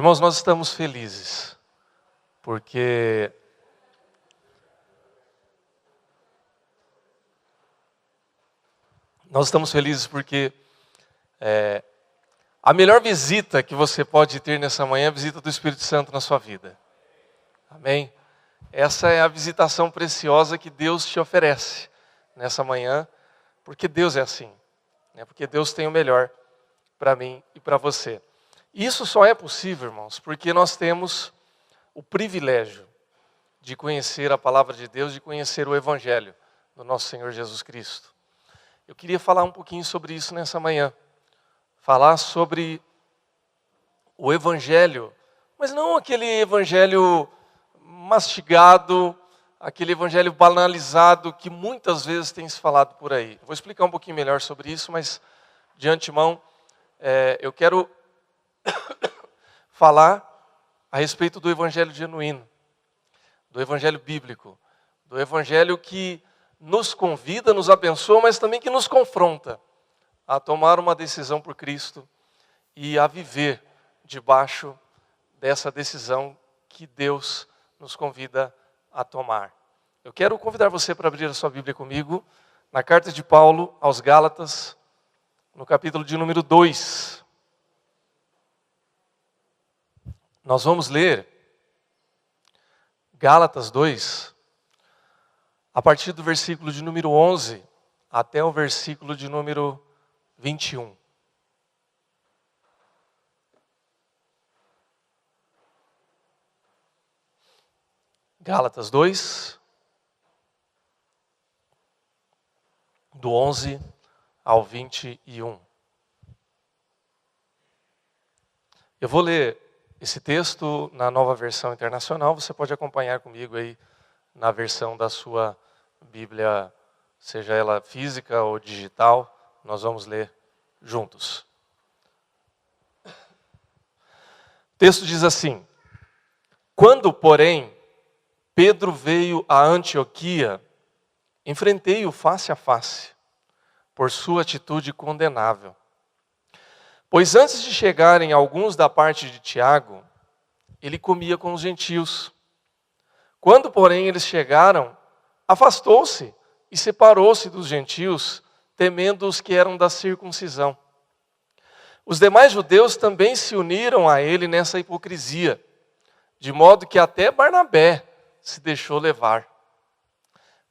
Irmãos, nós estamos felizes, porque a melhor visita que você pode ter nessa manhã é a visita do Espírito Santo na sua vida. Amém? Essa é a visitação preciosa que Deus te oferece nessa manhã, porque Deus é assim, né? Porque Deus tem o melhor para mim e para você. Isso só é possível, irmãos, porque nós temos o privilégio de conhecer a palavra de Deus, de conhecer o Evangelho do nosso Senhor Jesus Cristo. Eu queria falar um pouquinho sobre isso nessa manhã. Falar sobre o Evangelho, mas não aquele Evangelho mastigado, aquele Evangelho banalizado que muitas vezes tem se falado por aí. Eu vou explicar um pouquinho melhor sobre isso, mas de antemão eu quero falar a respeito do Evangelho genuíno, do Evangelho bíblico, do Evangelho que nos convida, nos abençoa, mas também que nos confronta a tomar uma decisão por Cristo e a viver debaixo dessa decisão que Deus nos convida a tomar. Eu quero convidar você para abrir a sua Bíblia comigo na carta de Paulo aos Gálatas, no capítulo de número 2. Nós vamos ler Gálatas 2, a partir do versículo de número 11 até o versículo de número 21. Gálatas 2, do 11 ao 21. Eu vou ler esse texto na Nova Versão Internacional. Você pode acompanhar comigo aí na versão da sua Bíblia, seja ela física ou digital. Nós vamos ler juntos. O texto diz assim: Quando, porém, Pedro veio a Antioquia, enfrentei-o face a face, por sua atitude condenável. Pois antes de chegarem alguns da parte de Tiago, ele comia com os gentios. Quando, porém, eles chegaram, afastou-se e separou-se dos gentios, temendo os que eram da circuncisão. Os demais judeus também se uniram a ele nessa hipocrisia, de modo que até Barnabé se deixou levar.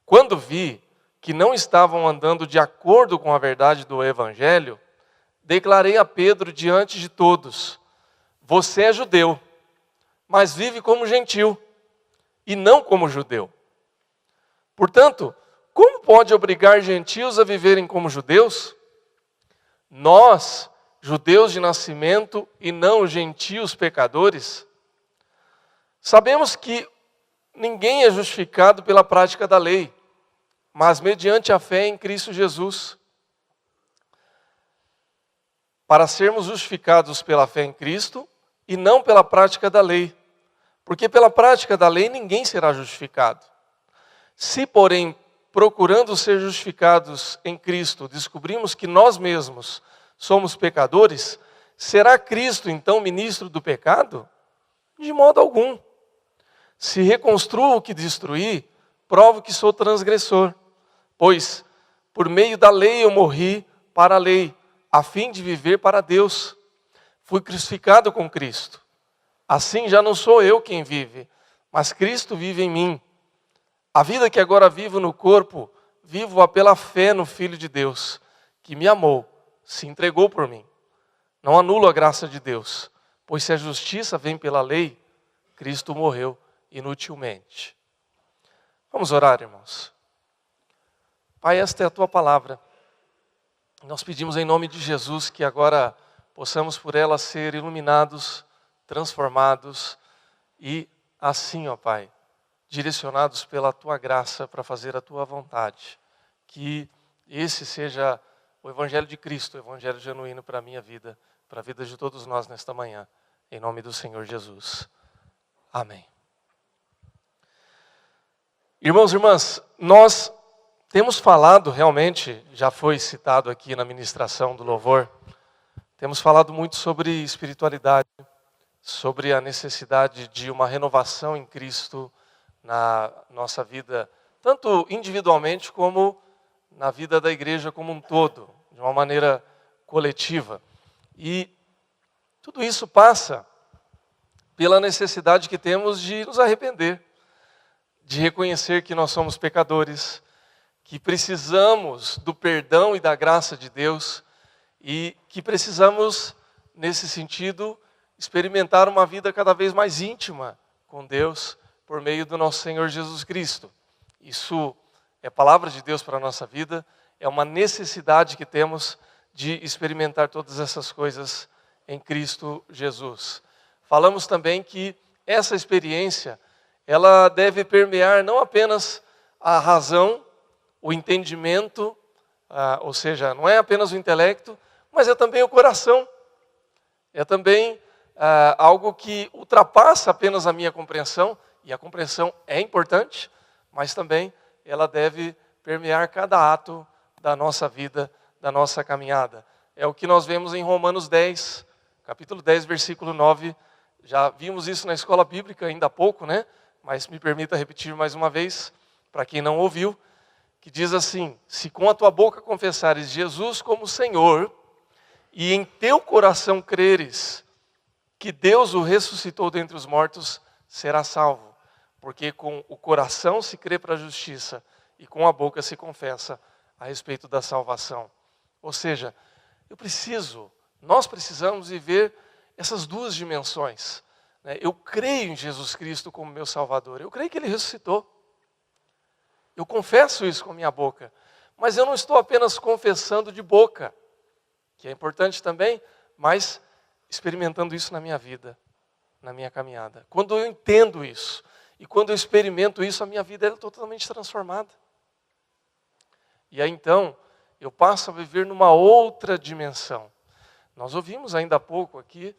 Quando vi que não estavam andando de acordo com a verdade do Evangelho, declarei a Pedro diante de todos: você é judeu, mas vive como gentil, e não como judeu. Portanto, como pode obrigar gentios a viverem como judeus? Nós, judeus de nascimento e não gentios pecadores, sabemos que ninguém é justificado pela prática da lei, mas mediante a fé em Cristo Jesus. Para sermos justificados pela fé em Cristo e não pela prática da lei. Porque pela prática da lei ninguém será justificado. Se, porém, procurando ser justificados em Cristo, descobrimos que nós mesmos somos pecadores, será Cristo então ministro do pecado? De modo algum. Se reconstruo o que destruí, provo que sou transgressor. Pois, por meio da lei eu morri para a lei, a fim de viver para Deus. Fui crucificado com Cristo. Assim já não sou eu quem vive, mas Cristo vive em mim. A vida que agora vivo no corpo, vivo-a pela fé no Filho de Deus, que me amou, se entregou por mim. Não anulo a graça de Deus, pois se a justiça vem pela lei, Cristo morreu inutilmente. Vamos orar, irmãos. Pai, esta é a tua palavra. Nós pedimos em nome de Jesus que agora possamos por ela ser iluminados, transformados e assim, ó Pai, direcionados pela tua graça para fazer a tua vontade. Que esse seja o Evangelho de Cristo, o Evangelho genuíno para a minha vida, para a vida de todos nós nesta manhã, em nome do Senhor Jesus. Amém. Irmãos e irmãs, nós temos falado realmente, já foi citado aqui na ministração do louvor, temos falado muito sobre espiritualidade, sobre a necessidade de uma renovação em Cristo na nossa vida, tanto individualmente como na vida da igreja como um todo, de uma maneira coletiva. E tudo isso passa pela necessidade que temos de nos arrepender, de reconhecer que nós somos pecadores, que precisamos do perdão e da graça de Deus e que precisamos, nesse sentido, experimentar uma vida cada vez mais íntima com Deus por meio do nosso Senhor Jesus Cristo. Isso é palavra de Deus para a nossa vida, é uma necessidade que temos de experimentar todas essas coisas em Cristo Jesus. Falamos também que essa experiência, ela deve permear não apenas a razão, o entendimento, ou seja, não é apenas o intelecto, mas é também o coração. É também algo que ultrapassa apenas a minha compreensão, e a compreensão é importante, mas também ela deve permear cada ato da nossa vida, da nossa caminhada. É o que nós vemos em Romanos 10, capítulo 10, versículo 9. Já vimos isso na escola bíblica ainda há pouco, né? Mas me permita repetir mais uma vez, para quem não ouviu, que diz assim: se com a tua boca confessares Jesus como Senhor, e em teu coração creres que Deus o ressuscitou dentre os mortos, será salvo. Porque com o coração se crê para a justiça, e com a boca se confessa a respeito da salvação. Ou seja, nós precisamos viver essas duas dimensões. Eu creio em Jesus Cristo como meu Salvador, eu creio que Ele ressuscitou. Eu confesso isso com a minha boca, mas eu não estou apenas confessando de boca, que é importante também, mas experimentando isso na minha vida, na minha caminhada. Quando eu entendo isso, e quando eu experimento isso, a minha vida é totalmente transformada. E aí então, eu passo a viver numa outra dimensão. Nós ouvimos ainda há pouco aqui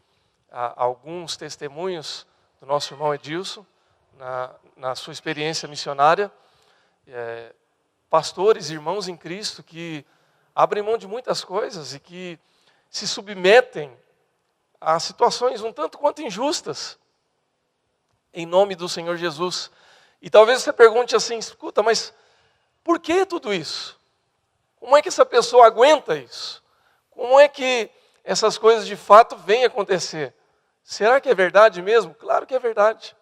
alguns testemunhos do nosso irmão Edilson, na sua experiência missionária, pastores, irmãos em Cristo que abrem mão de muitas coisas e que se submetem a situações um tanto quanto injustas, em nome do Senhor Jesus. E talvez você pergunte assim: escuta, mas por que tudo isso? Como é que essa pessoa aguenta isso? Como é que essas coisas de fato vêm acontecer? Será que é verdade mesmo? Claro que é verdade.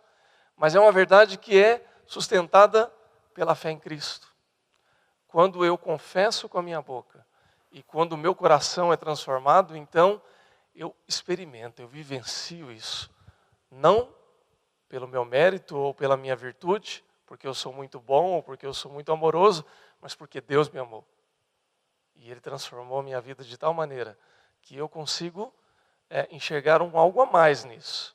Mas é uma verdade que é sustentada pela fé em Cristo. Quando eu confesso com a minha boca e quando o meu coração é transformado, então eu experimento, eu vivencio isso. Não pelo meu mérito ou pela minha virtude, porque eu sou muito bom ou porque eu sou muito amoroso, mas porque Deus me amou. E Ele transformou a minha vida de tal maneira que eu consigo enxergar algo a mais nisso.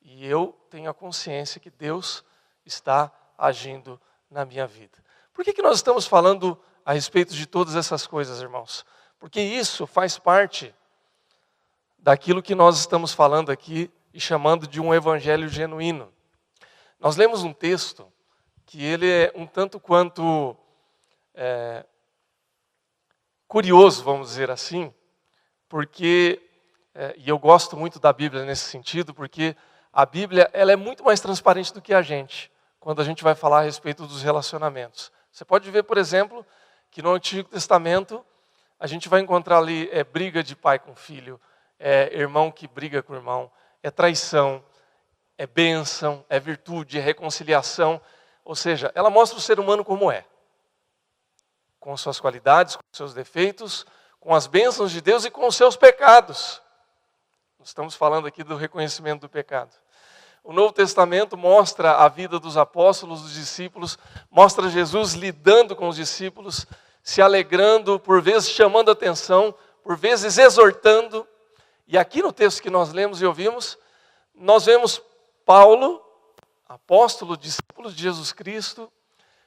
E eu tenho a consciência que Deus está agindo na minha vida. Por que nós estamos falando a respeito de todas essas coisas, irmãos? Porque isso faz parte daquilo que nós estamos falando aqui e chamando de um evangelho genuíno. Nós lemos um texto que ele é um tanto quanto curioso, vamos dizer assim, porque, e eu gosto muito da Bíblia nesse sentido, porque a Bíblia ela é muito mais transparente do que a gente, quando a gente vai falar a respeito dos relacionamentos. Você pode ver, por exemplo, que no Antigo Testamento a gente vai encontrar ali briga de pai com filho, irmão que briga com irmão, é traição, é bênção, é virtude, é reconciliação. Ou seja, ela mostra o ser humano como é. Com suas qualidades, com seus defeitos, com as bênçãos de Deus e com os seus pecados. Nós estamos falando aqui do reconhecimento do pecado. O Novo Testamento mostra a vida dos apóstolos, dos discípulos, mostra Jesus lidando com os discípulos, se alegrando, por vezes chamando a atenção, por vezes exortando. E aqui no texto que nós lemos e ouvimos, nós vemos Paulo, apóstolo, discípulo de Jesus Cristo,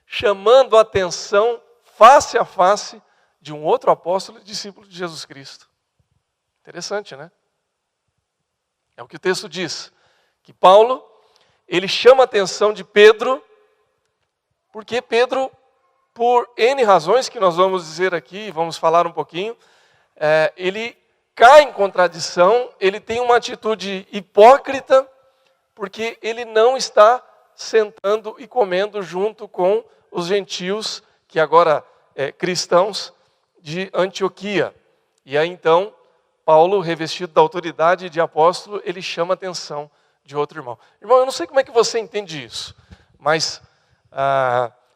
chamando a atenção face a face de um outro apóstolo e discípulo de Jesus Cristo. Interessante, né? É o que o texto diz, que Paulo, ele chama a atenção de Pedro, porque Pedro, por N razões que nós vamos dizer aqui, vamos falar um pouquinho, ele cai em contradição, ele tem uma atitude hipócrita, porque ele não está sentando e comendo junto com os gentios, que agora cristãos de Antioquia. E aí então, Paulo, revestido da autoridade de apóstolo, ele chama a atenção de outro irmão. Irmão, eu não sei como é que você entende isso, mas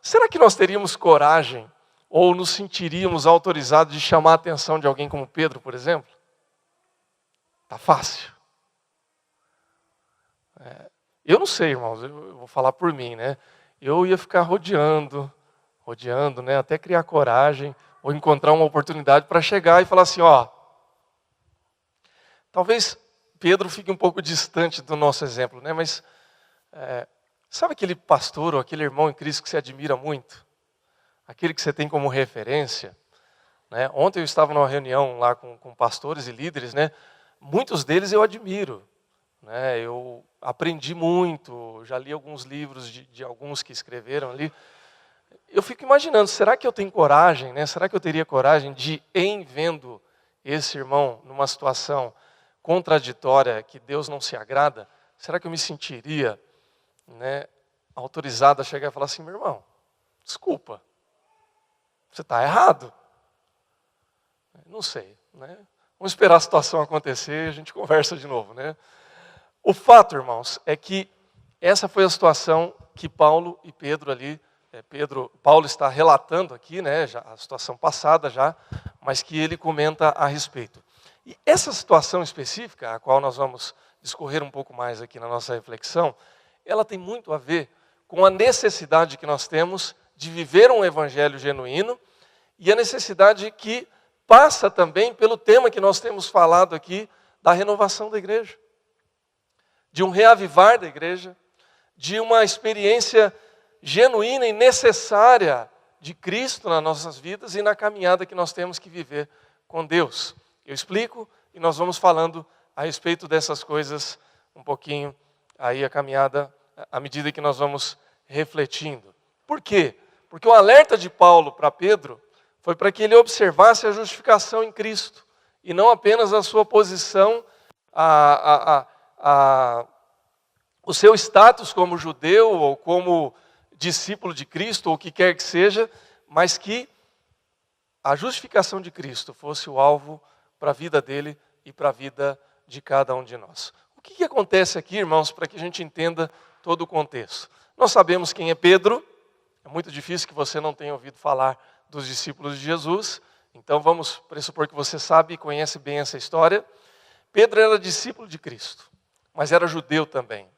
será que nós teríamos coragem ou nos sentiríamos autorizados de chamar a atenção de alguém como Pedro, por exemplo? Tá fácil. Eu não sei, irmãos, eu vou falar por mim, né? Eu ia ficar rodeando, né? Até criar coragem, ou encontrar uma oportunidade para chegar e falar assim, talvez Pedro fique um pouco distante do nosso exemplo, né? Mas sabe aquele pastor ou aquele irmão em Cristo que você admira muito? Aquele que você tem como referência? Né? Ontem eu estava numa reunião lá com pastores e líderes, né? Muitos deles eu admiro. Né? Eu aprendi muito, já li alguns livros de alguns que escreveram ali. Eu fico imaginando, será que eu tenho coragem, né? Será que eu teria coragem de, em vendo esse irmão numa situação contraditória, que Deus não se agrada, será que eu me sentiria, né, autorizado a chegar e falar assim, meu irmão, desculpa, você está errado? Não sei, né? Vamos esperar a situação acontecer e a gente conversa de novo, né? O fato, irmãos, é que essa foi a situação que Paulo e Pedro ali, Paulo está relatando aqui, né, já, a situação passada já, mas que ele comenta a respeito. E essa situação específica, a qual nós vamos discorrer um pouco mais aqui na nossa reflexão, ela tem muito a ver com a necessidade que nós temos de viver um evangelho genuíno e a necessidade que passa também pelo tema que nós temos falado aqui, da renovação da igreja. De um reavivar da igreja, de uma experiência genuína e necessária de Cristo nas nossas vidas e na caminhada que nós temos que viver com Deus. Eu explico e nós vamos falando a respeito dessas coisas um pouquinho aí a caminhada, à medida que nós vamos refletindo. Por quê? Porque o alerta de Paulo para Pedro foi para que ele observasse a justificação em Cristo e não apenas a sua posição, o seu status como judeu ou como discípulo de Cristo, ou o que quer que seja, mas que a justificação de Cristo fosse o alvo para a vida dele e para a vida de cada um de nós. O que acontece aqui, irmãos, para que a gente entenda todo o contexto? Nós sabemos quem é Pedro, é muito difícil que você não tenha ouvido falar dos discípulos de Jesus, então vamos pressupor que você sabe e conhece bem essa história. Pedro era discípulo de Cristo, mas era judeu também.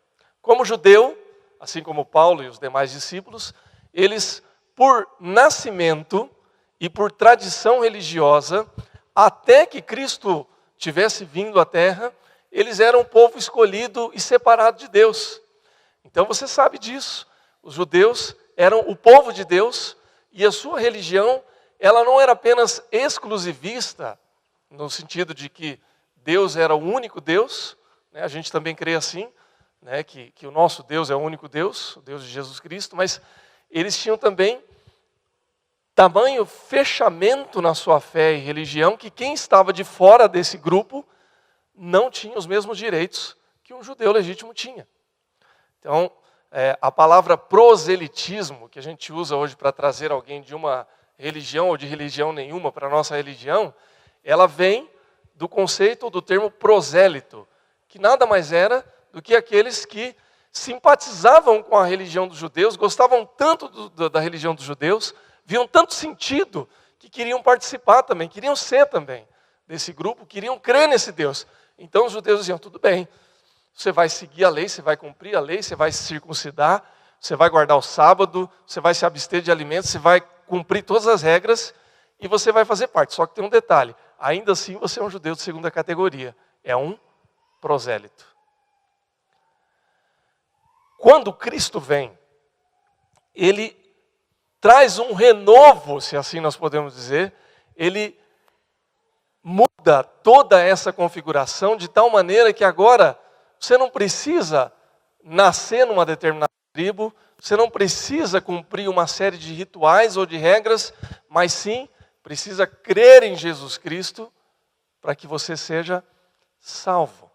Como judeu, assim como Paulo e os demais discípulos, eles, por nascimento e por tradição religiosa, até que Cristo tivesse vindo à terra, eles eram um povo escolhido e separado de Deus. Então você sabe disso. Os judeus eram o povo de Deus e a sua religião, ela não era apenas exclusivista, no sentido de que Deus era o único Deus, né? A gente também crê assim, né? que o nosso Deus é o único Deus, o Deus de Jesus Cristo, mas eles tinham também tamanho fechamento na sua fé e religião que quem estava de fora desse grupo não tinha os mesmos direitos que um judeu legítimo tinha. Então, a palavra proselitismo, que a gente usa hoje para trazer alguém de uma religião ou de religião nenhuma para a nossa religião, ela vem do conceito do termo prosélito, que nada mais era do que aqueles que simpatizavam com a religião dos judeus, gostavam tanto da religião dos judeus, viam tanto sentido que queriam participar também, queriam ser também desse grupo, queriam crer nesse Deus. Então os judeus diziam, tudo bem, você vai seguir a lei, você vai cumprir a lei, você vai se circuncidar, você vai guardar o sábado, você vai se abster de alimentos, você vai cumprir todas as regras e você vai fazer parte. Só que tem um detalhe, ainda assim você é um judeu de segunda categoria, é um prosélito. Quando Cristo vem, ele traz um renovo, se assim nós podemos dizer, ele muda toda essa configuração de tal maneira que agora você não precisa nascer numa determinada tribo, você não precisa cumprir uma série de rituais ou de regras, mas sim precisa crer em Jesus Cristo para que você seja salvo.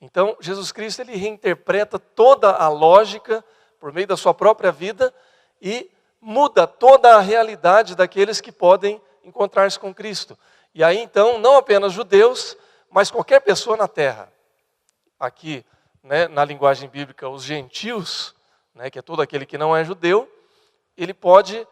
Então, Jesus Cristo, ele reinterpreta toda a lógica por meio da sua própria vida e muda toda a realidade daqueles que podem encontrar-se com Cristo. E aí, então, não apenas judeus, mas qualquer pessoa na terra. Aqui, né, na linguagem bíblica, os gentios, né, que é todo aquele que não é judeu, ele pode,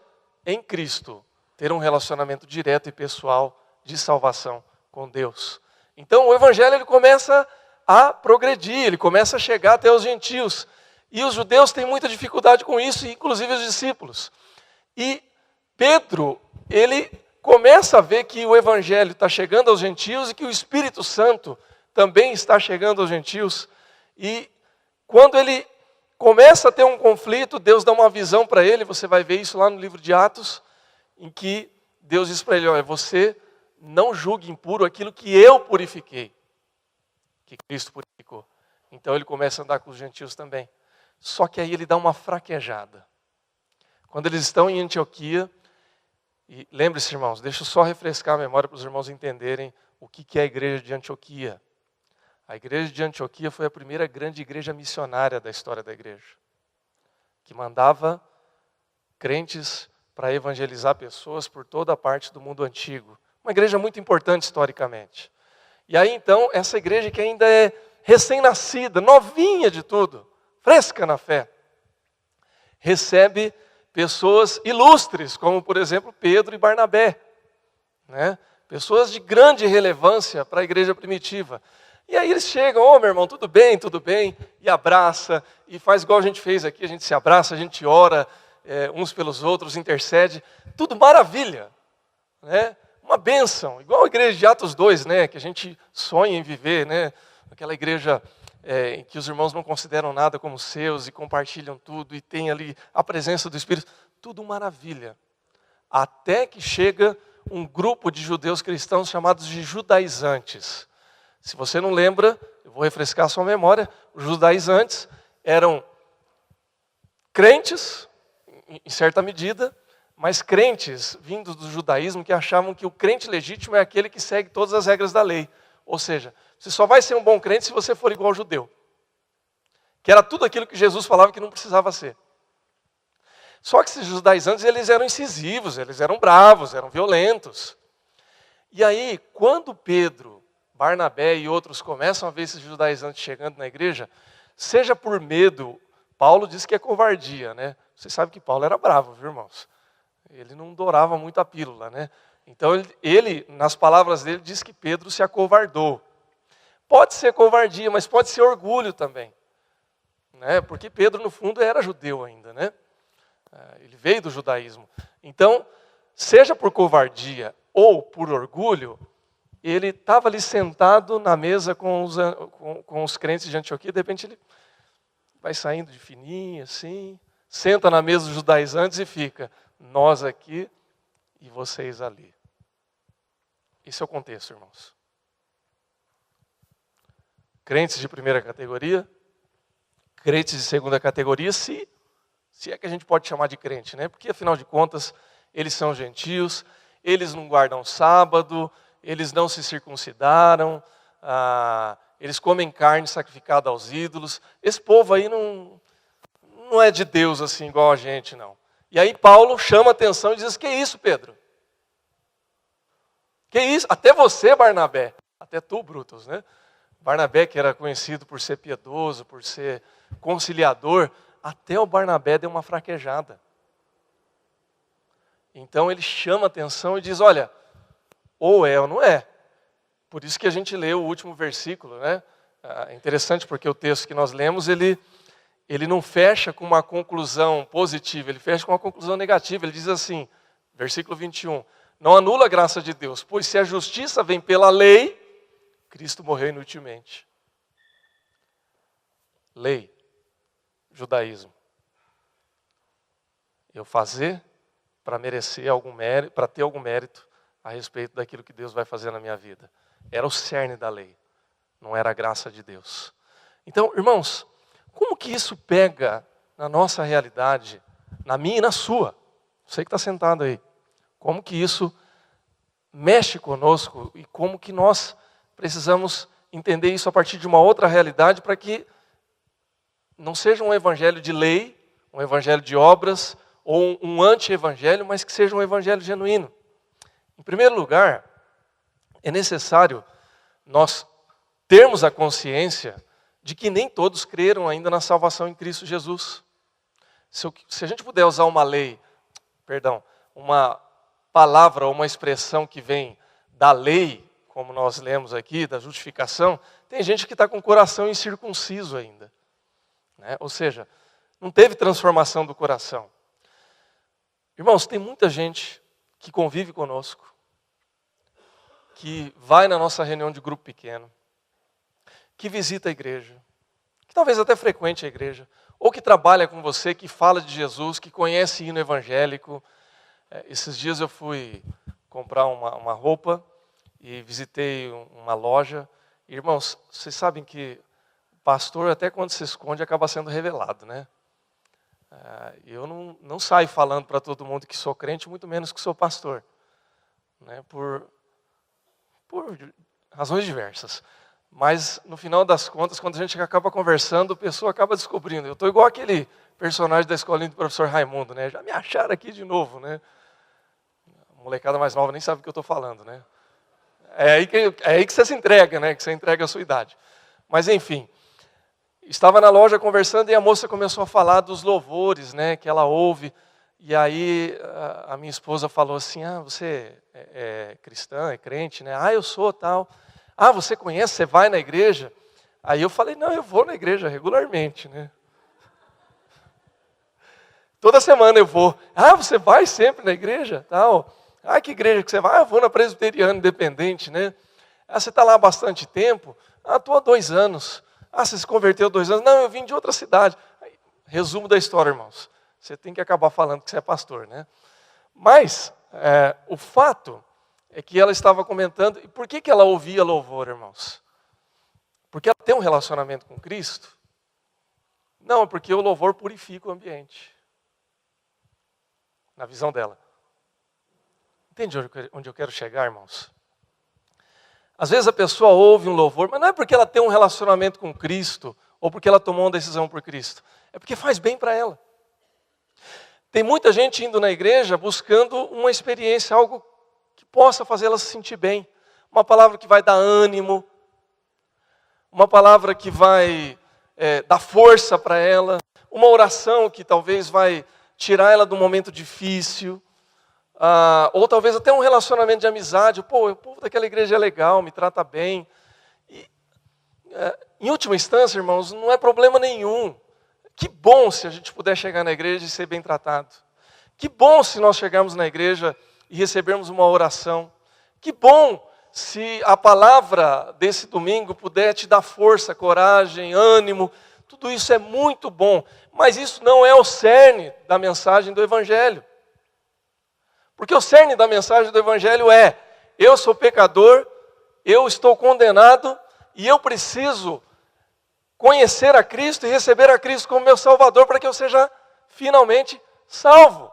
em Cristo, ter um relacionamento direto e pessoal de salvação com Deus. Então, o evangelho ele começa a progredir, ele começa a chegar até os gentios. E os judeus têm muita dificuldade com isso, inclusive os discípulos. E Pedro, ele começa a ver que o evangelho está chegando aos gentios e que o Espírito Santo também está chegando aos gentios. E quando ele começa a ter um conflito, Deus dá uma visão para ele, você vai ver isso lá no livro de Atos, em que Deus diz para ele, olha, você não julgue impuro aquilo que eu purifiquei, que Cristo purificou. Então ele começa a andar com os gentios também. Só que aí ele dá uma fraquejada. Quando eles estão em Antioquia, e lembre-se, irmãos, deixa eu só refrescar a memória para os irmãos entenderem o que é a igreja de Antioquia. A igreja de Antioquia foi a primeira grande igreja missionária da história da igreja, que mandava crentes para evangelizar pessoas por toda a parte do mundo antigo. Uma igreja muito importante historicamente. E aí então, essa igreja que ainda é recém-nascida, novinha de tudo, fresca na fé, recebe pessoas ilustres, como por exemplo Pedro e Barnabé, né? Pessoas de grande relevância para a igreja primitiva. E aí eles chegam, meu irmão, tudo bem, e abraça, e faz igual a gente fez aqui, a gente se abraça, a gente ora uns pelos outros, intercede, tudo maravilha, né? Uma bênção, igual a igreja de Atos 2, né? Que a gente sonha em viver, né? Aquela igreja em que os irmãos não consideram nada como seus e compartilham tudo, e tem ali a presença do Espírito, tudo maravilha. Até que chega um grupo de judeus cristãos chamados de judaizantes. Se você não lembra, eu vou refrescar a sua memória, os judaizantes eram crentes, em certa medida, mas crentes vindos do judaísmo que achavam que o crente legítimo é aquele que segue todas as regras da lei. Ou seja, você só vai ser um bom crente se você for igual ao judeu. Que era tudo aquilo que Jesus falava que não precisava ser. Só que esses judaizantes, eles eram incisivos, eles eram bravos, eram violentos. E aí, quando Pedro, Barnabé e outros começam a ver esses judaizantes chegando na igreja, seja por medo, Paulo diz que é covardia, né? Você sabe que Paulo era bravo, viu, irmãos? Ele não dourava muito a pílula, né? Então ele, nas palavras dele, diz que Pedro se acovardou. Pode ser covardia, mas pode ser orgulho também, né? Porque Pedro, no fundo, era judeu ainda, né? Ele veio do judaísmo. Então, seja por covardia ou por orgulho, ele estava ali sentado na mesa com os crentes de Antioquia, de repente ele vai saindo de fininho, assim, senta na mesa dos judaizantes e fica, nós aqui e vocês ali. Esse é o contexto, irmãos. Crentes de primeira categoria, crentes de segunda categoria, se é que a gente pode chamar de crente, né? Porque afinal de contas, eles são gentios, eles não guardam sábado, eles não se circuncidaram, eles comem carne sacrificada aos ídolos. Esse povo aí não é de Deus assim, igual a gente, não. E aí Paulo chama a atenção e diz, que isso, Pedro? Que isso? Até você, Barnabé. Até tu, Brutus, né? Barnabé, que era conhecido por ser piedoso, por ser conciliador, até o Barnabé deu uma fraquejada. Então ele chama a atenção e diz, olha, ou é ou não é. Por isso que a gente lê o último versículo, né? É interessante porque o texto que nós lemos, ele não fecha com uma conclusão positiva, ele fecha com uma conclusão negativa. Ele diz assim, versículo 21, não anula a graça de Deus, pois se a justiça vem pela lei, Cristo morreu inutilmente. Lei, judaísmo. Eu fazer para merecer algum mérito, para ter algum mérito a respeito daquilo que Deus vai fazer na minha vida. Era o cerne da lei, não era a graça de Deus. Então, irmãos, como que isso pega na nossa realidade, na minha e na sua? Você que está sentado aí. Como que isso mexe conosco e como que nós precisamos entender isso a partir de uma outra realidade para que não seja um evangelho de lei, um evangelho de obras ou um anti-evangelho, mas que seja um evangelho genuíno. Em primeiro lugar, é necessário nós termos a consciência de que nem todos creram ainda na salvação em Cristo Jesus. Se a gente puder usar uma palavra ou uma expressão que vem da lei, como nós lemos aqui, da justificação, tem gente que está com o coração incircunciso ainda. Né? Ou seja, não teve transformação do coração. Irmãos, tem muita gente que convive conosco, que vai na nossa reunião de grupo pequeno, que visita a igreja, que talvez até frequente a igreja, ou que trabalha com você, que fala de Jesus, que conhece hino evangélico. Esses dias eu fui comprar uma roupa e visitei uma loja. Irmãos, vocês sabem que pastor, até quando se esconde, acaba sendo revelado, né? Eu não saio falando para todo mundo que sou crente, muito menos que sou pastor, né? Por razões diversas. Mas, no final das contas, quando a gente acaba conversando, a pessoa acaba descobrindo. Eu estou igual aquele personagem da escolinha do professor Raimundo, né? Já me acharam aqui de novo, né? A molecada mais nova nem sabe o que eu estou falando, né? É aí que você se entrega, né? Que você entrega a sua idade. Mas, enfim, estava na loja conversando e a moça começou a falar dos louvores, né? Que ela ouve. E aí a minha esposa falou assim, você é cristã, é crente, né? Eu sou, tal. Você conhece, você vai na igreja? Aí eu falei, não, eu vou na igreja regularmente, né? Toda semana eu vou. Você vai sempre na igreja? Tal. Que igreja que você vai? Eu vou na Presbiteriana Independente, né? Você está lá há bastante tempo? Estou há 2 anos. Você se converteu há 2 anos? Não, eu vim de outra cidade. Resumo da história, irmãos. Você tem que acabar falando que você é pastor, né? Mas o fato é que ela estava comentando, e por que ela ouvia louvor, irmãos? Porque ela tem um relacionamento com Cristo? Não, porque o louvor purifica o ambiente. Na visão dela. Entende onde eu quero chegar, irmãos? Às vezes a pessoa ouve um louvor, mas não é porque ela tem um relacionamento com Cristo, ou porque ela tomou uma decisão por Cristo. É porque faz bem para ela. Tem muita gente indo na igreja buscando uma experiência, algo que possa fazê-la se sentir bem. Uma palavra que vai dar ânimo, uma palavra que vai dar força para ela, uma oração que talvez vai tirar ela de um momento difícil, ou talvez até um relacionamento de amizade. O povo daquela igreja é legal, me trata bem. Em última instância, irmãos, não é problema nenhum. Que bom se a gente puder chegar na igreja e ser bem tratado. Que bom se nós chegarmos na igreja e recebermos uma oração. Que bom se a palavra desse domingo puder te dar força, coragem, ânimo. Tudo isso é muito bom. Mas isso não é o cerne da mensagem do Evangelho. Porque o cerne da mensagem do Evangelho é: eu sou pecador, eu estou condenado e eu preciso conhecer a Cristo e receber a Cristo como meu Salvador para que eu seja finalmente salvo.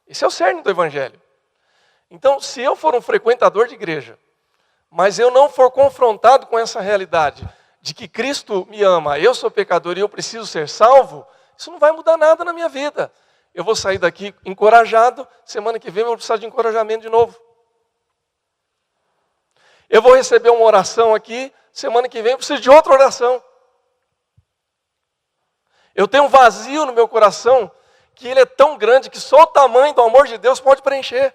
Esse é o cerne do Evangelho. Então, se eu for um frequentador de igreja, mas eu não for confrontado com essa realidade de que Cristo me ama, eu sou pecador e eu preciso ser salvo, isso não vai mudar nada na minha vida. Eu vou sair daqui encorajado, semana que vem eu vou precisar de encorajamento de novo. Eu vou receber uma oração aqui, semana que vem eu preciso de outra oração. Eu tenho um vazio no meu coração que ele é tão grande que só o tamanho do amor de Deus pode preencher.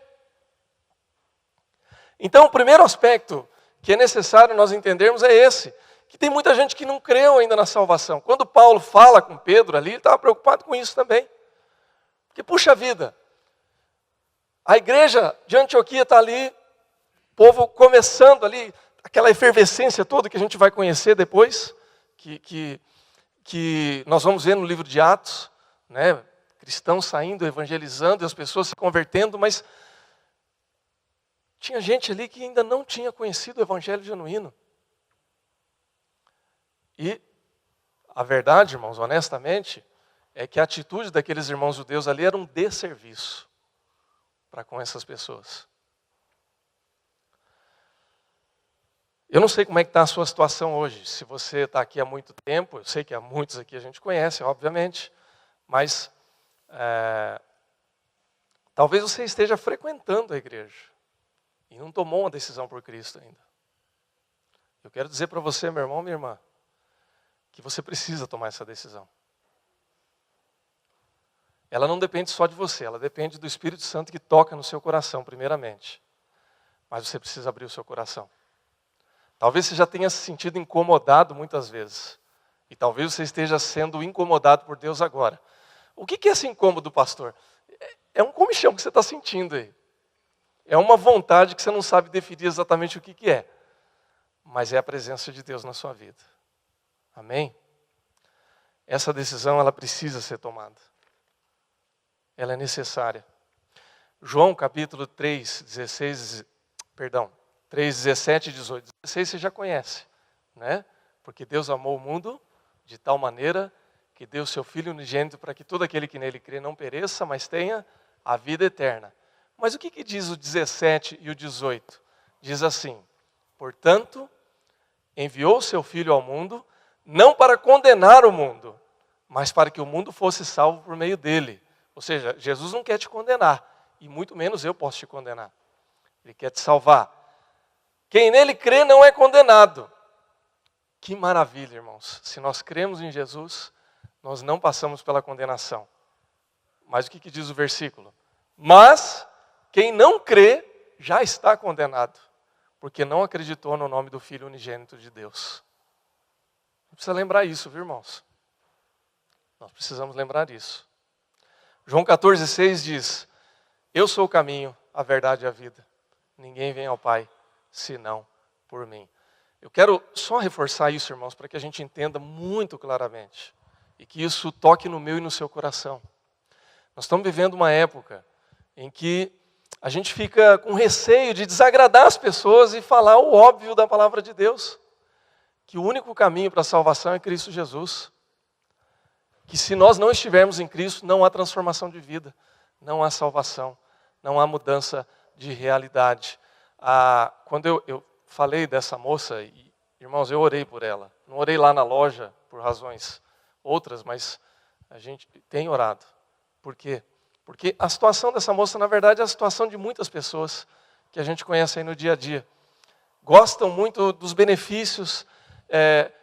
Então o primeiro aspecto que é necessário nós entendermos é esse, que tem muita gente que não creu ainda na salvação. Quando Paulo fala com Pedro ali, ele estava preocupado com isso também. Porque, puxa vida, a igreja de Antioquia está ali, o povo começando ali, aquela efervescência toda que a gente vai conhecer depois, que nós vamos ver no livro de Atos, né? Cristãos saindo, evangelizando, e as pessoas se convertendo, mas tinha gente ali que ainda não tinha conhecido o evangelho genuíno. E a verdade, irmãos, honestamente, é que a atitude daqueles irmãos judeus ali era um desserviço. para com essas pessoas. Eu não sei como é que está a sua situação hoje. Se você está aqui há muito tempo, eu sei que há muitos aqui a gente conhece, obviamente, mas talvez você esteja frequentando a igreja e não tomou uma decisão por Cristo ainda. Eu quero dizer para você, meu irmão, minha irmã, que você precisa tomar essa decisão. Ela não depende só de você, ela depende do Espírito Santo que toca no seu coração, primeiramente. Mas você precisa abrir o seu coração. Talvez você já tenha se sentido incomodado muitas vezes. E talvez você esteja sendo incomodado por Deus agora. O que é esse incômodo, pastor? É um comichão que você está sentindo aí. É uma vontade que você não sabe definir exatamente o que é. Mas é a presença de Deus na sua vida. Amém? Essa decisão, ela precisa ser tomada. Ela é necessária. João capítulo 3, 17 e 18. 16 você já conhece, né? Porque Deus amou o mundo de tal maneira que deu seu Filho unigênito para que todo aquele que nele crê não pereça, mas tenha a vida eterna. Mas o que diz o 17 e o 18? Diz assim: portanto, enviou o seu Filho ao mundo, não para condenar o mundo, mas para que o mundo fosse salvo por meio dele. Ou seja, Jesus não quer te condenar, e muito menos eu posso te condenar. Ele quer te salvar. Quem nele crê não é condenado. Que maravilha, irmãos. Se nós cremos em Jesus, nós não passamos pela condenação. Mas o que diz o versículo? Mas quem não crê já está condenado, porque não acreditou no nome do Filho unigênito de Deus. Precisa lembrar isso, viu, irmãos? Nós precisamos lembrar isso. João 14,6 diz: eu sou o caminho, a verdade e a vida. Ninguém vem ao Pai senão por mim. Eu quero só reforçar isso, irmãos, para que a gente entenda muito claramente. E que isso toque no meu e no seu coração. Nós estamos vivendo uma época em que a gente fica com receio de desagradar as pessoas e falar o óbvio da palavra de Deus. Que o único caminho para a salvação é Cristo Jesus. Que se nós não estivermos em Cristo, não há transformação de vida, não há salvação, não há mudança de realidade. Quando eu falei dessa moça, irmãos, eu orei por ela. Não orei lá na loja por razões outras, mas a gente tem orado. Por quê? Porque a situação dessa moça, na verdade, é a situação de muitas pessoas que a gente conhece aí no dia a dia. Gostam muito dos benefícios,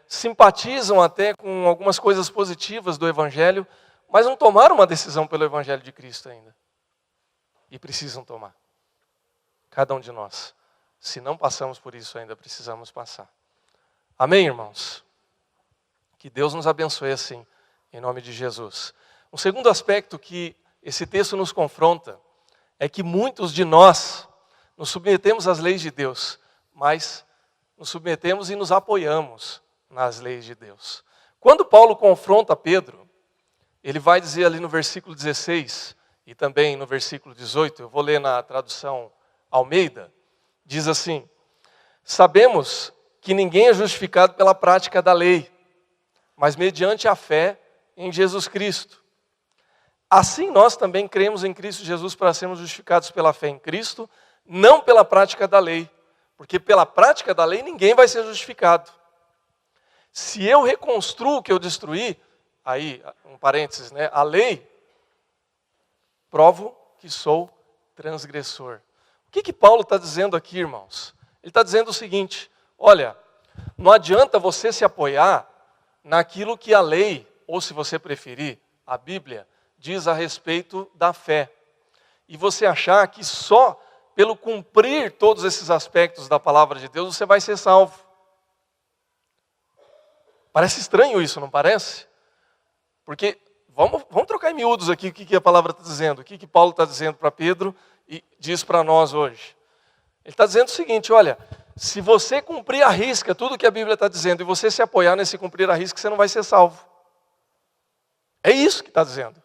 simpatizam até com algumas coisas positivas do Evangelho, mas não tomaram uma decisão pelo Evangelho de Cristo ainda. E precisam tomar. Cada um de nós. Se não passamos por isso ainda, precisamos passar. Amém, irmãos? Que Deus nos abençoe assim, em nome de Jesus. Um segundo aspecto que esse texto nos confronta é que muitos de nós nos submetemos às leis de Deus, mas nos submetemos e nos apoiamos nas leis de Deus. Quando Paulo confronta Pedro, ele vai dizer ali no versículo 16 e também no versículo 18, eu vou ler na tradução Almeida, diz assim: sabemos que ninguém é justificado pela prática da lei, mas mediante a fé em Jesus Cristo. Assim nós também cremos em Cristo Jesus para sermos justificados pela fé em Cristo, não pela prática da lei, porque pela prática da lei ninguém vai ser justificado. Se eu reconstruo o que eu destruí, aí, um parênteses, né? A lei, provo que sou transgressor. O que Paulo está dizendo aqui, irmãos? Ele está dizendo o seguinte: olha, não adianta você se apoiar naquilo que a lei, ou se você preferir, a Bíblia, diz a respeito da fé. E você achar que só pelo cumprir todos esses aspectos da palavra de Deus você vai ser salvo. Parece estranho isso, não parece? Porque, vamos trocar em miúdos aqui o que a palavra está dizendo, o que Paulo está dizendo para Pedro e diz para nós hoje. Ele está dizendo o seguinte: olha, se você cumprir à risca tudo que a Bíblia está dizendo e você se apoiar nesse cumprir à risca, você não vai ser salvo. É isso que está dizendo.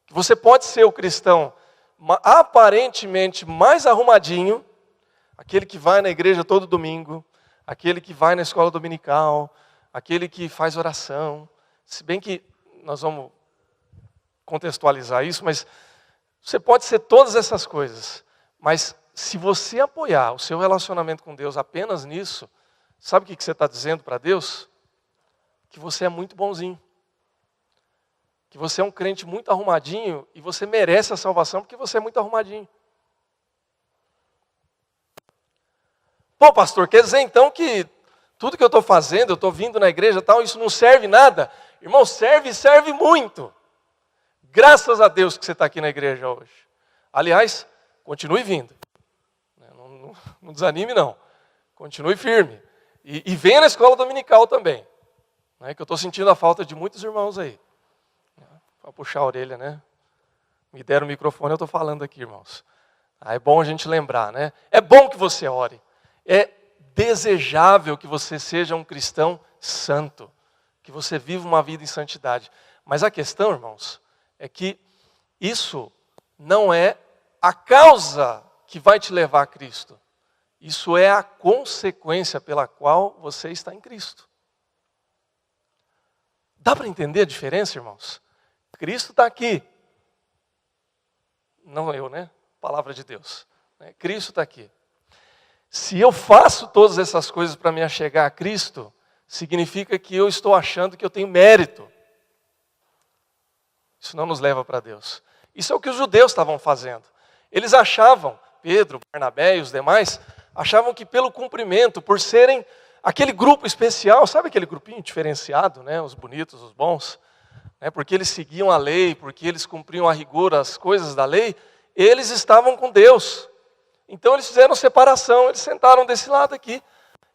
Que você pode ser o cristão aparentemente mais arrumadinho, aquele que vai na igreja todo domingo, aquele que vai na escola dominical, aquele que faz oração. Se bem que nós vamos contextualizar isso, mas Você pode ser todas essas coisas, mas se você apoiar o seu relacionamento com Deus apenas nisso, sabe o que você está dizendo para Deus? Que você é muito bonzinho. Que você é um crente muito arrumadinho e você merece a salvação porque você é muito arrumadinho. Pô, pastor, quer dizer então que tudo que eu estou fazendo, eu estou vindo na igreja e tal, isso não serve nada? Irmão, serve e serve muito. Graças a Deus que você está aqui na igreja hoje. Aliás, continue vindo. Não desanime não. Continue firme. E venha na escola dominical também. Né, que eu estou sentindo a falta de muitos irmãos aí. Para puxar a orelha, né? Me deram o microfone, eu estou falando aqui, irmãos. É bom a gente lembrar, né? É bom que você ore. É desejável que você seja um cristão santo. Que você viva uma vida em santidade. Mas a questão, irmãos, é que isso não é a causa que vai te levar a Cristo. Isso é a consequência pela qual você está em Cristo. Dá para entender a diferença, irmãos? Cristo está aqui. Não eu, né? Palavra de Deus. Cristo está aqui. Se eu faço todas essas coisas para me achegar a Cristo, significa que eu estou achando que eu tenho mérito. Isso não nos leva para Deus. Isso é o que os judeus estavam fazendo. Eles achavam, Pedro, Barnabé e os demais, achavam que pelo cumprimento, por serem aquele grupo especial, sabe aquele grupinho diferenciado, né? Os bonitos, os bons, né? Porque eles seguiam a lei, porque eles cumpriam a rigor as coisas da lei, eles estavam com Deus. Então eles fizeram separação, eles sentaram desse lado aqui.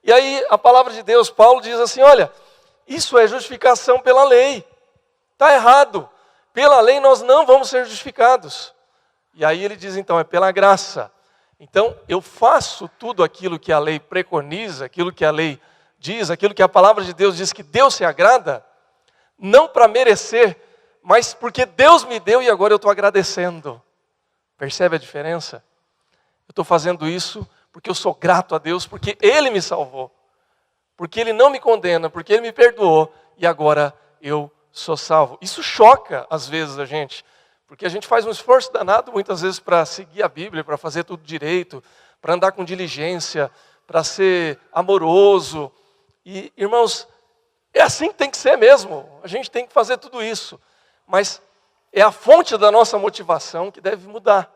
E aí a palavra de Deus, Paulo diz assim, olha, isso é justificação pela lei. Está errado. Pela lei nós não vamos ser justificados. E aí ele diz então, é pela graça. Então eu faço tudo aquilo que a lei preconiza, aquilo que a lei diz, aquilo que a palavra de Deus diz que Deus se agrada, não para merecer, mas porque Deus me deu e agora eu estou agradecendo. Percebe a diferença? Eu estou fazendo isso porque eu sou grato a Deus, porque Ele me salvou. Porque Ele não me condena, porque Ele me perdoou e agora eu sou salvo. Isso choca às vezes a gente, porque a gente faz um esforço danado muitas vezes para seguir a Bíblia, para fazer tudo direito, para andar com diligência, para ser amoroso. E irmãos, é assim que tem que ser mesmo. A gente tem que fazer tudo isso. Mas é a fonte da nossa motivação que deve mudar.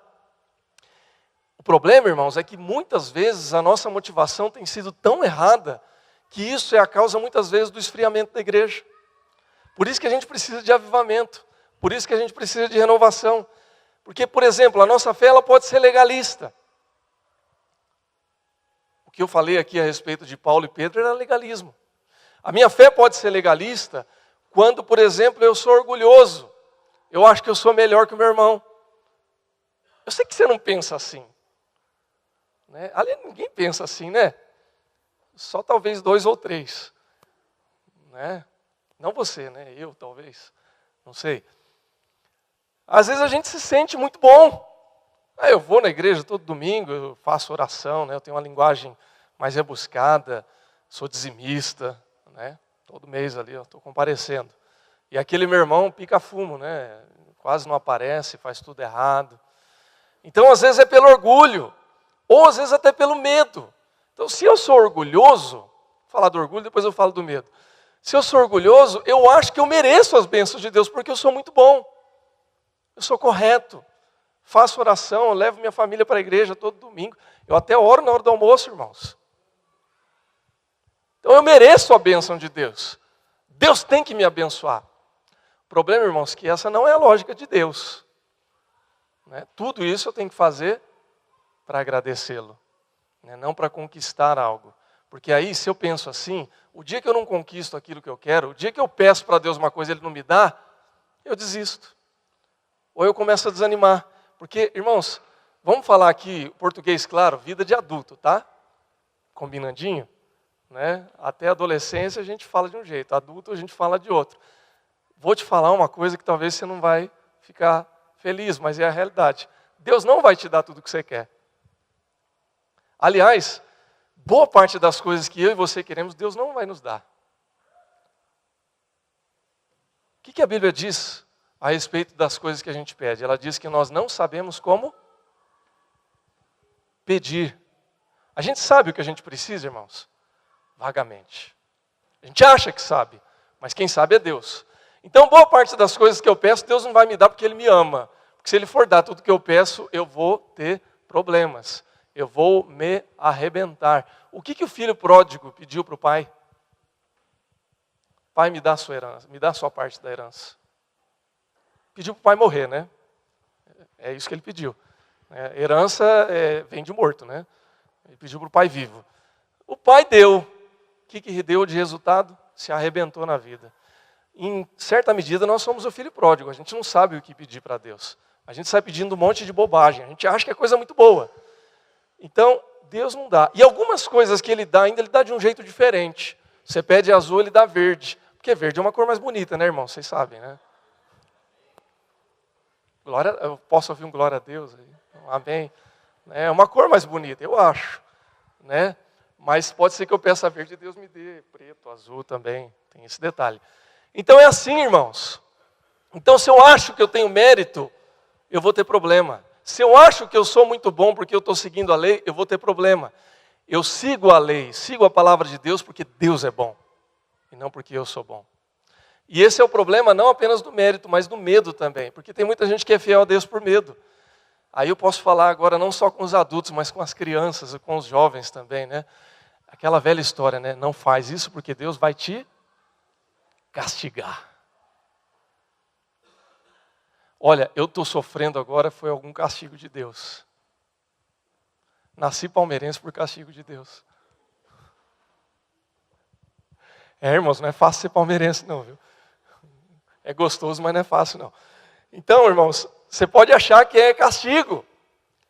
O problema, irmãos, é que muitas vezes a nossa motivação tem sido tão errada que isso é a causa muitas vezes do esfriamento da igreja. Por isso que a gente precisa de avivamento. Por isso que a gente precisa de renovação. Porque, por exemplo, a nossa fé ela pode ser legalista. O que eu falei aqui a respeito de Paulo e Pedro era legalismo. A minha fé pode ser legalista quando, por exemplo, eu sou orgulhoso. Eu acho que eu sou melhor que o meu irmão. Eu sei que você não pensa assim. Né? Ali ninguém pensa assim, né? Só talvez 2 ou 3. Né? Não você, né? Eu talvez. Não sei. Às vezes a gente se sente muito bom. Eu vou na igreja todo domingo, eu faço oração, né? Eu tenho uma linguagem mais rebuscada, sou dizimista, né? Todo mês ali eu estou comparecendo. E aquele meu irmão pica fumo, né? Quase não aparece, faz tudo errado. Então às vezes é pelo orgulho, ou às vezes até pelo medo. Então se eu sou orgulhoso, vou falar do orgulho, depois eu falo do medo. Se eu sou orgulhoso, eu acho que eu mereço as bênçãos de Deus, porque eu sou muito bom. Eu sou correto. Faço oração, eu levo minha família para a igreja todo domingo. Eu até oro na hora do almoço, irmãos. Então eu mereço a bênção de Deus. Deus tem que me abençoar. O problema, irmãos, é que essa não é a lógica de Deus. Né? Tudo isso eu tenho que fazer para agradecê-lo. Né? Não para conquistar algo. Porque aí, se eu penso assim, o dia que eu não conquisto aquilo que eu quero, o dia que eu peço para Deus uma coisa e Ele não me dá, eu desisto. Ou eu começo a desanimar. Porque, irmãos, vamos falar aqui, português claro, vida de adulto, tá? Combinandinho? Né? Até a adolescência a gente fala de um jeito, adulto a gente fala de outro. Vou te falar uma coisa que talvez você não vai ficar feliz, mas é a realidade. Deus não vai te dar tudo o que você quer. Aliás, boa parte das coisas que eu e você queremos, Deus não vai nos dar. O que a Bíblia diz a respeito das coisas que a gente pede. Ela diz que nós não sabemos como pedir. A gente sabe o que a gente precisa, irmãos? Vagamente. A gente acha que sabe, mas quem sabe é Deus. Então, boa parte das coisas que eu peço, Deus não vai me dar porque Ele me ama. Porque se Ele for dar tudo que eu peço, eu vou ter problemas. Eu vou me arrebentar. O que o filho pródigo pediu para o pai? Pai, me dá a sua herança, me dá a sua parte da herança. Pediu para o pai morrer, né? É isso que ele pediu. Herança vem de morto, né? Ele pediu para o pai vivo. O pai deu. O que deu de resultado? Se arrebentou na vida. Em certa medida, nós somos o filho pródigo. A gente não sabe o que pedir para Deus. A gente sai pedindo um monte de bobagem. A gente acha que é coisa muito boa. Então, Deus não dá. E algumas coisas que Ele dá, ainda Ele dá de um jeito diferente. Você pede azul, Ele dá verde. Porque verde é uma cor mais bonita, né, irmão? Vocês sabem, né? Eu posso ouvir um glória a Deus aí? Amém. É uma cor mais bonita, eu acho. Né? Mas pode ser que eu peça verde e Deus me dê preto, azul também. Tem esse detalhe. Então é assim, irmãos. Então se eu acho que eu tenho mérito, eu vou ter problema. Se eu acho que eu sou muito bom porque eu estou seguindo a lei, eu vou ter problema. Eu sigo a lei, sigo a palavra de Deus porque Deus é bom. E não porque eu sou bom. E esse é o problema não apenas do mérito, mas do medo também. Porque tem muita gente que é fiel a Deus por medo. Aí eu posso falar agora não só com os adultos, mas com as crianças e com os jovens também, né? Aquela velha história, né? Não faz isso porque Deus vai te castigar. Olha, eu estou sofrendo agora, foi algum castigo de Deus. Nasci palmeirense por castigo de Deus. Irmãos, não é fácil ser palmeirense não, viu? É gostoso, mas não é fácil não. Então, irmãos, você pode achar que é castigo.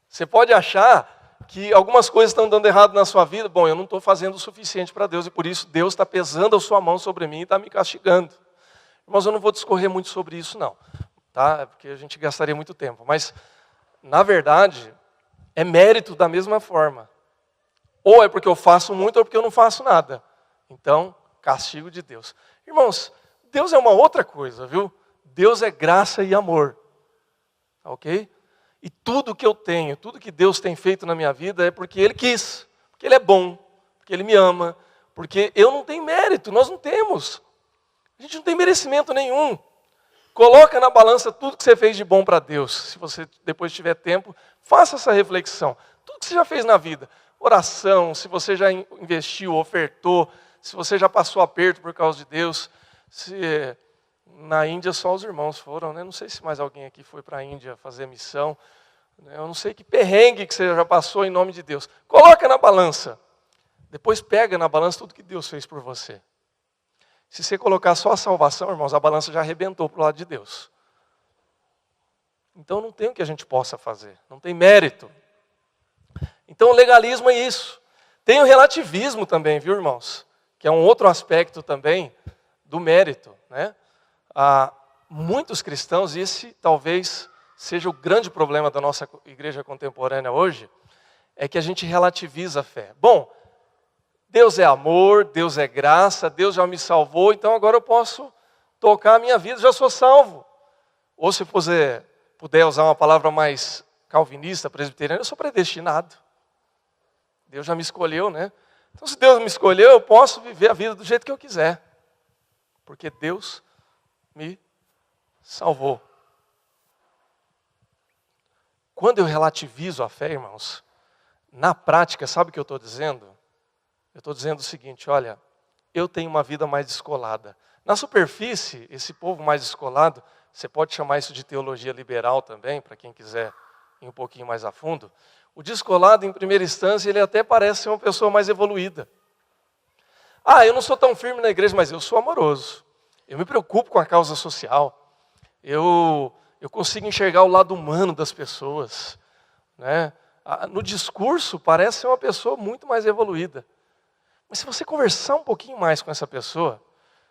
Você pode achar que algumas coisas estão dando errado na sua vida. Bom, eu não estou fazendo o suficiente para Deus e por isso Deus está pesando a sua mão sobre mim e está me castigando. Irmãos, eu não vou discorrer muito sobre isso não, tá? Porque a gente gastaria muito tempo. Mas, na verdade, é mérito da mesma forma. Ou é porque eu faço muito ou porque eu não faço nada. Então, castigo de Deus. Irmãos, Deus é uma outra coisa, viu? Deus é graça e amor. Ok? E tudo que eu tenho, tudo que Deus tem feito na minha vida é porque Ele quis. Porque Ele é bom. Porque Ele me ama. Porque eu não tenho mérito, nós não temos. A gente não tem merecimento nenhum. Coloca na balança tudo que você fez de bom para Deus. Se você depois tiver tempo, faça essa reflexão. Tudo que você já fez na vida. Oração, se você já investiu, ofertou, se você já passou aperto por causa de Deus. Se na Índia só os irmãos foram, né? Não sei se mais alguém aqui foi para a Índia fazer missão. Eu não sei que perrengue que você já passou em nome de Deus. Coloca na balança. Depois pega na balança tudo que Deus fez por você. Se você colocar só a salvação, irmãos, a balança já arrebentou para o lado de Deus. Então não tem o que a gente possa fazer. Não tem mérito. Então o legalismo é isso. Tem o relativismo também, viu, irmãos? Que é um outro aspecto também do mérito, né? Muitos cristãos, e esse talvez seja o grande problema da nossa igreja contemporânea hoje, é que a gente relativiza a fé. Bom, Deus é amor, Deus é graça, Deus já me salvou, então agora eu posso tocar a minha vida, já sou salvo. Ou se puder usar uma palavra mais calvinista, presbiteriana, eu sou predestinado. Deus já me escolheu, né? Então se Deus me escolheu, eu posso viver a vida do jeito que eu quiser. Porque Deus me salvou. Quando eu relativizo a fé, irmãos, na prática, sabe o que eu estou dizendo? Eu estou dizendo o seguinte, olha, eu tenho uma vida mais descolada. Na superfície, esse povo mais descolado, você pode chamar isso de teologia liberal também, para quem quiser ir um pouquinho mais a fundo. O descolado, em primeira instância, ele até parece ser uma pessoa mais evoluída. Eu não sou tão firme na igreja, mas eu sou amoroso. Eu me preocupo com a causa social. Eu consigo enxergar o lado humano das pessoas. Né? No discurso, parece ser uma pessoa muito mais evoluída. Mas se você conversar um pouquinho mais com essa pessoa,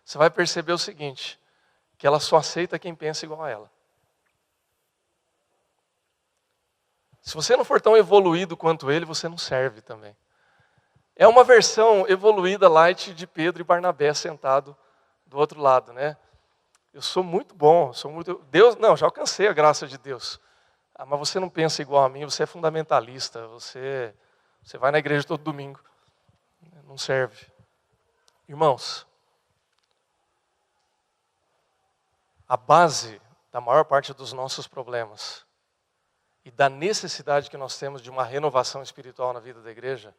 você vai perceber o seguinte, que ela só aceita quem pensa igual a ela. Se você não for tão evoluído quanto ele, você não serve também. É uma versão evoluída, light, de Pedro e Barnabé sentado do outro lado, né? eu sou muito bom, Deus, não, já alcancei a graça de Deus. Ah, mas você não pensa igual a mim, você é fundamentalista, você vai na igreja todo domingo. Não serve. Irmãos, a base da maior parte dos nossos problemas e da necessidade que nós temos de uma renovação espiritual na vida da igreja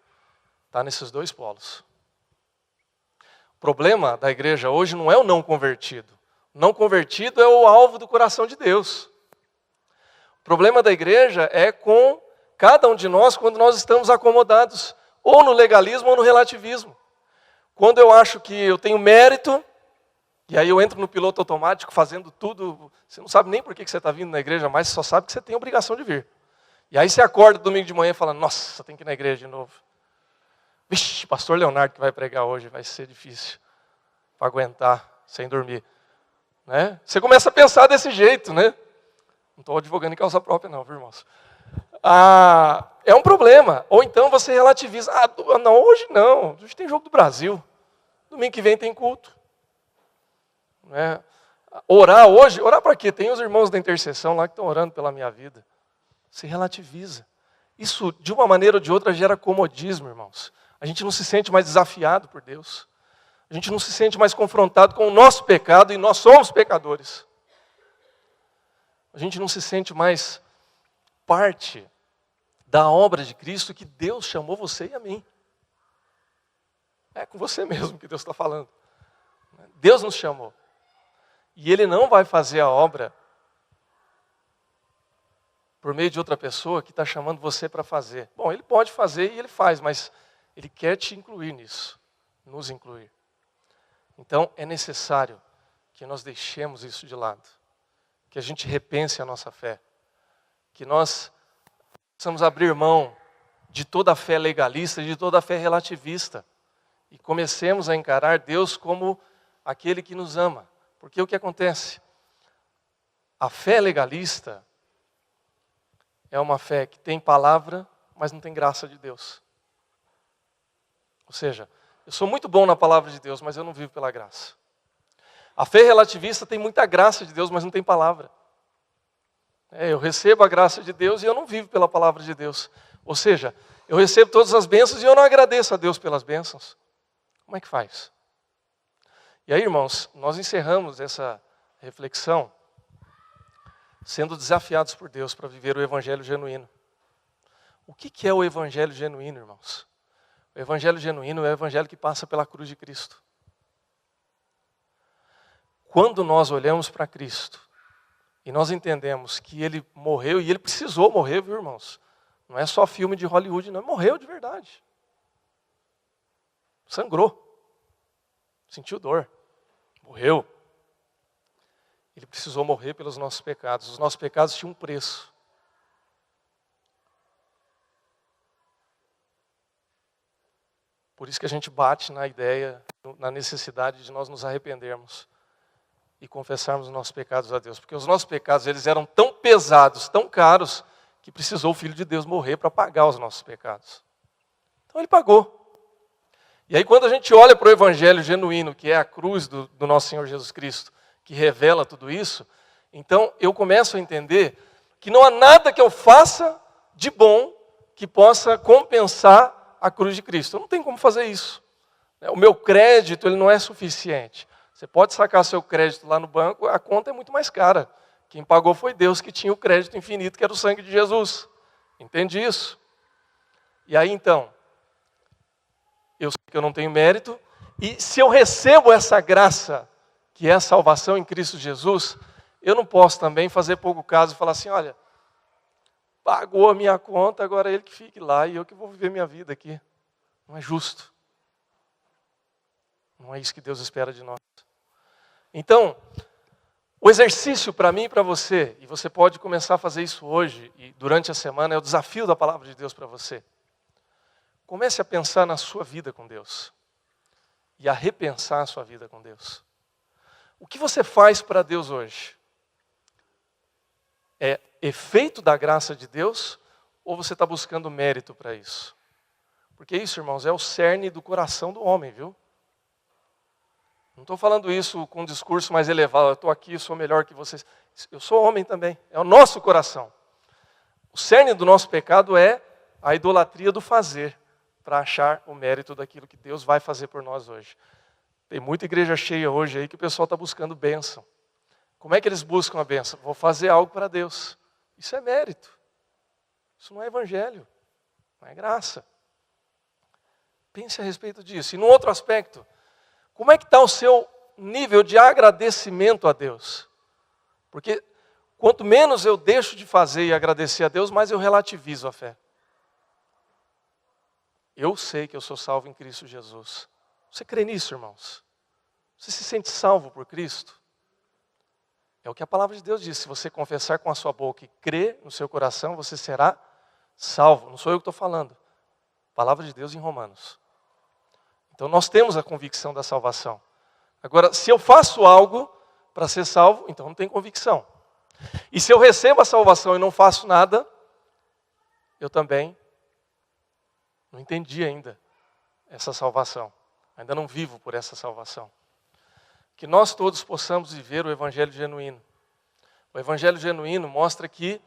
está nesses dois polos. O problema da igreja hoje não é o não convertido. O não convertido é o alvo do coração de Deus. O problema da igreja é com cada um de nós quando nós estamos acomodados ou no legalismo ou no relativismo. Quando eu acho que eu tenho mérito, e aí eu entro no piloto automático fazendo tudo, você não sabe nem por que você está vindo na igreja, mas só sabe que você tem a obrigação de vir. E aí você acorda domingo de manhã e fala, nossa, tem que ir na igreja de novo. Vixe, pastor Leonardo que vai pregar hoje, vai ser difícil para aguentar sem dormir. Né? Você começa a pensar desse jeito, né? Não estou advogando em causa própria não, viu, irmãos? É um problema. Ou então você relativiza. Não, hoje não. Hoje tem jogo do Brasil. Domingo que vem tem culto. Né? Orar hoje, orar para quê? Tem os irmãos da intercessão lá que estão orando pela minha vida. Se relativiza. Isso, de uma maneira ou de outra, gera comodismo, irmãos. A gente não se sente mais desafiado por Deus. A gente não se sente mais confrontado com o nosso pecado, e nós somos pecadores. A gente não se sente mais parte da obra de Cristo que Deus chamou você e a mim. É com você mesmo que Deus está falando. Deus nos chamou. E Ele não vai fazer a obra por meio de outra pessoa que está chamando você para fazer. Bom, Ele pode fazer e Ele faz, mas Ele quer te incluir nisso, nos incluir. Então, é necessário que nós deixemos isso de lado, que a gente repense a nossa fé, que nós precisamos abrir mão de toda a fé legalista, de toda a fé relativista, e comecemos a encarar Deus como aquele que nos ama. Porque o que acontece? A fé legalista é uma fé que tem palavra, mas não tem graça de Deus. Ou seja, eu sou muito bom na palavra de Deus, mas eu não vivo pela graça. A fé relativista tem muita graça de Deus, mas não tem palavra. Eu recebo a graça de Deus e eu não vivo pela palavra de Deus. Ou seja, eu recebo todas as bênçãos e eu não agradeço a Deus pelas bênçãos. Como é que faz? E aí, irmãos, nós encerramos essa reflexão sendo desafiados por Deus para viver o evangelho genuíno. O que é o evangelho genuíno, irmãos? O evangelho genuíno é o evangelho que passa pela cruz de Cristo. Quando nós olhamos para Cristo e nós entendemos que Ele morreu, e Ele precisou morrer, viu, irmãos? Não é só filme de Hollywood, não. Morreu de verdade. Sangrou. Sentiu dor. Morreu. Ele precisou morrer pelos nossos pecados. Os nossos pecados tinham um preço. Por isso que a gente bate na ideia, na necessidade de nós nos arrependermos e confessarmos os nossos pecados a Deus. Porque os nossos pecados, eles eram tão pesados, tão caros, que precisou o Filho de Deus morrer para pagar os nossos pecados. Então Ele pagou. E aí quando a gente olha para o evangelho genuíno, que é a cruz do nosso Senhor Jesus Cristo, que revela tudo isso, então eu começo a entender que não há nada que eu faça de bom que possa compensar a cruz de Cristo. Eu não tenho como fazer isso. O meu crédito ele não é suficiente. Você pode sacar seu crédito lá no banco, a conta é muito mais cara. Quem pagou foi Deus, que tinha o crédito infinito, que era o sangue de Jesus. Entende isso? E aí então, eu sei que eu não tenho mérito, e se eu recebo essa graça, que é a salvação em Cristo Jesus, eu não posso também fazer pouco caso e falar assim, olha, pagou a minha conta, agora ele que fique lá e eu que vou viver minha vida aqui. Não é justo. Não é isso que Deus espera de nós. Então, o exercício para mim e para você, e você pode começar a fazer isso hoje e durante a semana, é o desafio da palavra de Deus para você. Comece a pensar na sua vida com Deus e a repensar a sua vida com Deus. O que você faz para Deus hoje? É efeito da graça de Deus ou você está buscando mérito para isso? Porque isso, irmãos, é o cerne do coração do homem, viu? Não estou falando isso com um discurso mais elevado, eu estou aqui, sou melhor que vocês. Eu sou homem também, é o nosso coração. O cerne do nosso pecado é a idolatria do fazer, para achar o mérito daquilo que Deus vai fazer por nós hoje. Tem muita igreja cheia hoje aí que o pessoal está buscando bênção. Como é que eles buscam a bênção? Vou fazer algo para Deus. Isso é mérito. Isso não é evangelho, não é graça. Pense a respeito disso. E num outro aspecto, como é que está o seu nível de agradecimento a Deus? Porque quanto menos eu deixo de fazer e agradecer a Deus, mais eu relativizo a fé. Eu sei que eu sou salvo em Cristo Jesus. Você crê nisso, irmãos? Você se sente salvo por Cristo? É o que a palavra de Deus diz. Se você confessar com a sua boca e crer no seu coração, você será salvo. Não sou eu que estou falando. Palavra de Deus em Romanos. Então nós temos a convicção da salvação. Agora, se eu faço algo para ser salvo, então não tem convicção. E se eu recebo a salvação e não faço nada, eu também não entendi ainda essa salvação. Ainda não vivo por essa salvação. Que nós todos possamos viver o evangelho genuíno. O evangelho genuíno mostra que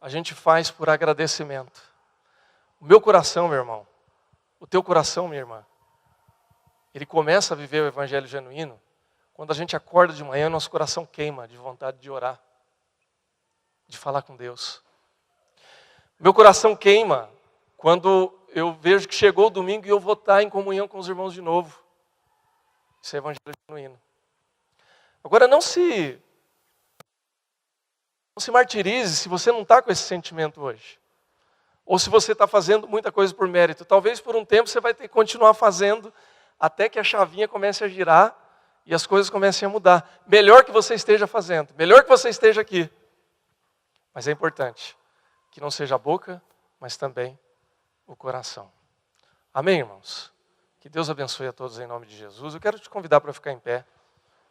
a gente faz por agradecimento. O meu coração, meu irmão, o teu coração, minha irmã, ele começa a viver o evangelho genuíno quando a gente acorda de manhã e nosso coração queima de vontade de orar, de falar com Deus. Meu coração queima quando eu vejo que chegou o domingo e eu vou estar em comunhão com os irmãos de novo. Isso é evangelho genuíno. Agora não se martirize se você não está com esse sentimento hoje. Ou se você está fazendo muita coisa por mérito. Talvez por um tempo você vai ter que continuar fazendo até que a chavinha comece a girar e as coisas comecem a mudar. Melhor que você esteja fazendo, melhor que você esteja aqui. Mas é importante que não seja a boca, mas também o coração. Amém, irmãos? Que Deus abençoe a todos em nome de Jesus. Eu quero te convidar para ficar em pé.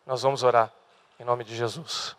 Nós vamos orar em nome de Jesus.